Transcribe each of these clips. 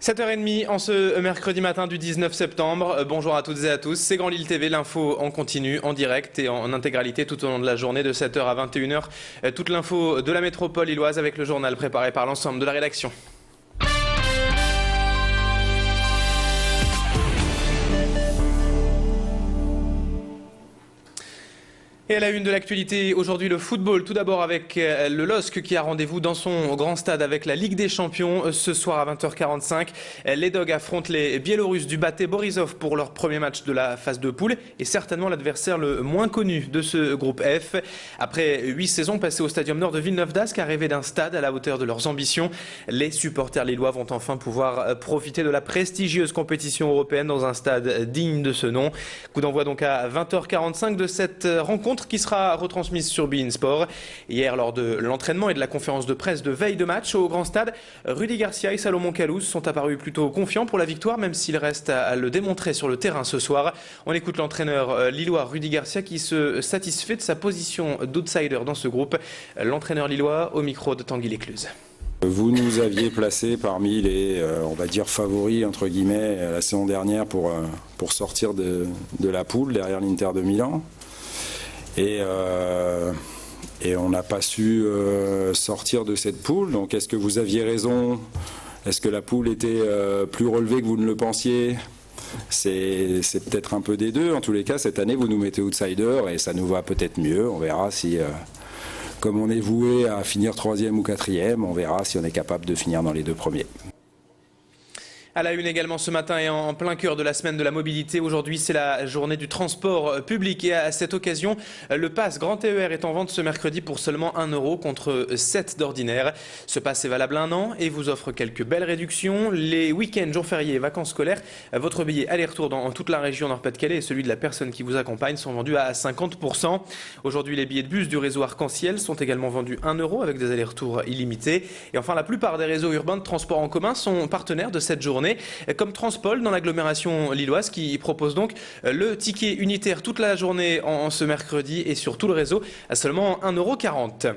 7h30 en ce mercredi matin du 19 septembre. Bonjour à toutes et à tous. C'est Grand Lille TV, l'info en continu, en direct et en intégralité tout au long de la journée de 7h à 21h. Toute l'info de la métropole lilloise avec le journal préparé par l'ensemble de la rédaction. Et à la une de l'actualité, aujourd'hui le football, tout d'abord avec le LOSC qui a rendez-vous dans son grand stade avec la Ligue des Champions ce soir à 20h45. Les Dogs affrontent les Biélorusses du Baté Borisov pour leur premier match de la phase de poule et certainement l'adversaire le moins connu de ce groupe F. Après 8 saisons passées au Stadium Nord de Villeneuve-d'Ascq à rêver d'un stade à la hauteur de leurs ambitions, les supporters lillois vont enfin pouvoir profiter de la prestigieuse compétition européenne dans un stade digne de ce nom. Coup d'envoi donc à 20h45 de cette rencontre qui sera retransmise sur beIN Sport. Hier, lors de l'entraînement et de la conférence de presse de veille de match au Grand Stade, Rudy Garcia et Salomon Kalous sont apparus plutôt confiants pour la victoire, même s'il reste à le démontrer sur le terrain ce soir. On écoute l'entraîneur lillois Rudy Garcia qui se satisfait de sa position d'outsider dans ce groupe. L'entraîneur lillois au micro de Tanguy Lécluse. Vous nous aviez placé parmi les, on va dire, favoris, entre guillemets, la saison dernière pour sortir de la poule derrière l'Inter de Milan. Et on n'a pas su sortir de cette poule. Donc est-ce que vous aviez raison? Est-ce que la poule était plus relevée que vous ne le pensiez? C'est peut-être un peu des deux. En tous les cas, cette année, vous nous mettez outsider et ça nous va peut-être mieux. On verra si, comme on est voué à finir 3e ou 4e, on verra si on est capable de finir dans les 2 premiers. À la une également ce matin et en plein cœur de la semaine de la mobilité. Aujourd'hui, c'est la journée du transport public et à cette occasion, le pass Grand TER est en vente ce mercredi pour seulement 1 € contre 7 d'ordinaire. Ce pass est valable 1 an et vous offre quelques belles réductions. Les week-ends, jours fériés et vacances scolaires, votre billet aller-retour dans toute la région Nord-Pas-de-Calais et celui de la personne qui vous accompagne sont vendus à 50%. Aujourd'hui, les billets de bus du réseau Arc-en-Ciel sont également vendus 1 € avec des allers-retours illimités. Et enfin, la plupart des réseaux urbains de transport en commun sont partenaires de cette journée, comme Transpol dans l'agglomération lilloise qui propose donc le ticket unitaire toute la journée en ce mercredi et sur tout le réseau à seulement 1,40 €.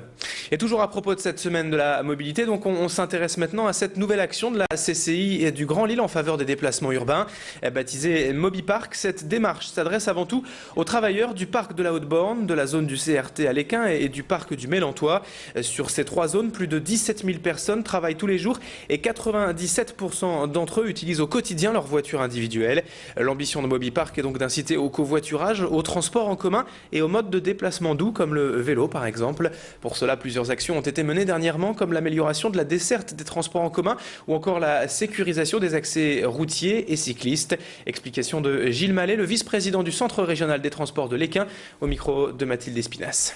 Et toujours à propos de cette semaine de la mobilité, donc on s'intéresse maintenant à cette nouvelle action de la CCI et du Grand Lille en faveur des déplacements urbains, baptisée MobiPark. Cette démarche s'adresse avant tout aux travailleurs du parc de la Haute-Borne, de la zone du CRT à l'Équin et du parc du Mélantois. Sur ces 3 zones, plus de 17 000 personnes travaillent tous les jours et 97% d'entre eux utilisent au quotidien leur voiture individuelle. L'ambition de MobiPark est donc d'inciter au covoiturage, au transport en commun et aux modes de déplacement doux comme le vélo par exemple. Pour cela, plusieurs actions ont été menées dernièrement comme l'amélioration de la desserte des transports en commun ou encore la sécurisation des accès routiers et cyclistes. Explication de Gilles Mallet, le vice-président du Centre régional des transports de l'Équin, au micro de Mathilde Espinas.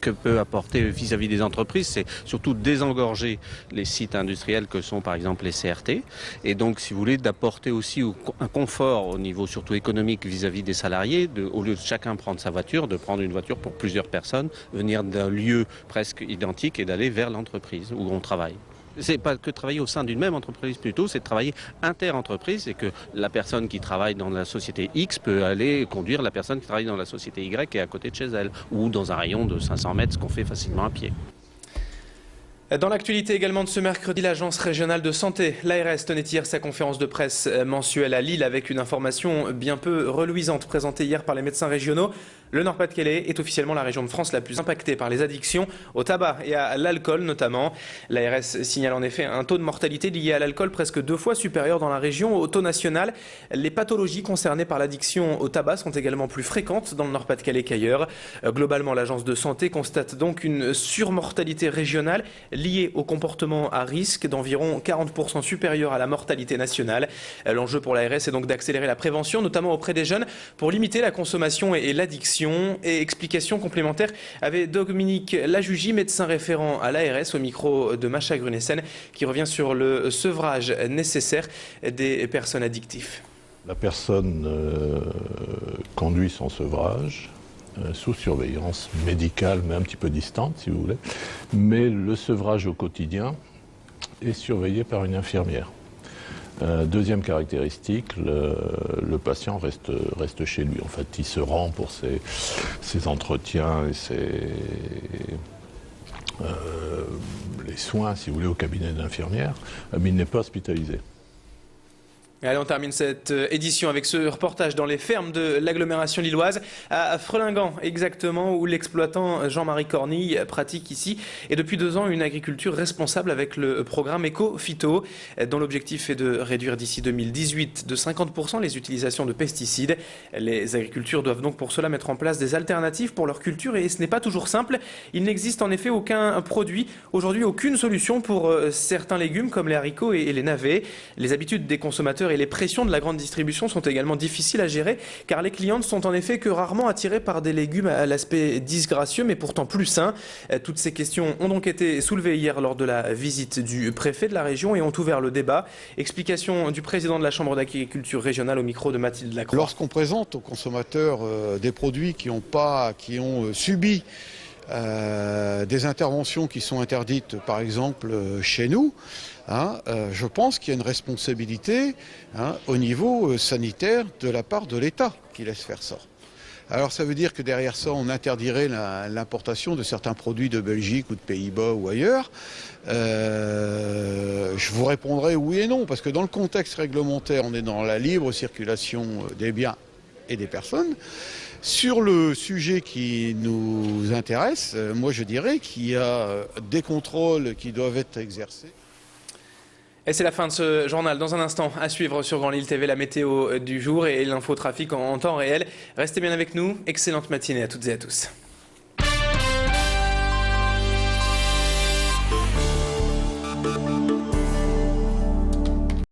Que peut apporter vis-à-vis des entreprises, c'est surtout désengorger les sites industriels que sont par exemple les CRT et donc si vous voulez d'apporter aussi un confort au niveau surtout économique vis-à-vis des salariés, au lieu de chacun prendre sa voiture, de prendre une voiture pour plusieurs personnes, venir d'un lieu presque identique et d'aller vers l'entreprise où on travaille. C'est pas que travailler au sein d'une même entreprise plutôt, c'est de travailler inter-entreprise et que la personne qui travaille dans la société X peut aller conduire la personne qui travaille dans la société Y qui est à côté de chez elle ou dans un rayon de 500 mètres, ce qu'on fait facilement à pied. Dans l'actualité également de ce mercredi, l'Agence régionale de santé, l'ARS, tenait hier sa conférence de presse mensuelle à Lille avec une information bien peu reluisante présentée hier par les médecins régionaux. Le Nord-Pas-de-Calais est officiellement la région de France la plus impactée par les addictions au tabac et à l'alcool notamment. L'ARS signale en effet un taux de mortalité lié à l'alcool presque 2 fois supérieur dans la région au taux national. Les pathologies concernées par l'addiction au tabac sont également plus fréquentes dans le Nord-Pas-de-Calais qu'ailleurs. Globalement, l'Agence de santé constate donc une surmortalité régionale liée au comportement à risque d'environ 40% supérieur à la mortalité nationale. L'enjeu pour l'ARS est donc d'accélérer la prévention, notamment auprès des jeunes, pour limiter la consommation et l'addiction. Et explication complémentaire avec Dominique Lajugie, médecin référent à l'ARS, au micro de Macha Grunessen, qui revient sur le sevrage nécessaire des personnes addictives. La personne conduit son sevrage sous surveillance médicale, mais un petit peu distante si vous voulez. Mais le sevrage au quotidien est surveillé par une infirmière. Deuxième caractéristique, le patient reste chez lui. En fait, il se rend pour ses entretiens et les soins, si vous voulez, au cabinet d'infirmière, mais il n'est pas hospitalisé. Allez, on termine cette édition avec ce reportage dans les fermes de l'agglomération lilloise, à Frelingan exactement, où l'exploitant Jean-Marie Cornille pratique ici et depuis 2 ans une agriculture responsable avec le programme Eco-Phyto, dont l'objectif est de réduire d'ici 2018 de 50% les utilisations de pesticides. Les agriculteurs doivent donc pour cela mettre en place des alternatives pour leur culture et ce n'est pas toujours simple. Il n'existe en effet aucun produit, aujourd'hui aucune solution pour certains légumes comme les haricots et les navets. Les habitudes des consommateurs et les pressions de la grande distribution sont également difficiles à gérer car les clients ne sont en effet que rarement attirés par des légumes à l'aspect disgracieux mais pourtant plus sains. Toutes ces questions ont donc été soulevées hier lors de la visite du préfet de la région et ont ouvert le débat. Explication du président de la Chambre d'agriculture régionale au micro de Mathilde Lacroix. Lorsqu'on présente aux consommateurs des produits qui ont subi des interventions qui sont interdites, par exemple chez nous, je pense qu'il y a une responsabilité au niveau sanitaire de la part de l'État qui laisse faire ça. Alors ça veut dire que derrière ça, on interdirait l'importation de certains produits de Belgique ou de Pays-Bas ou ailleurs. Je vous répondrai oui et non, parce que dans le contexte réglementaire, on est dans la libre circulation des biens et des personnes. Sur le sujet qui nous intéresse, moi je dirais qu'il y a des contrôles qui doivent être exercés. Et c'est la fin de ce journal. Dans un instant, à suivre sur Grand Lille TV, la météo du jour et l'infotrafic en temps réel. Restez bien avec nous. Excellente matinée à toutes et à tous.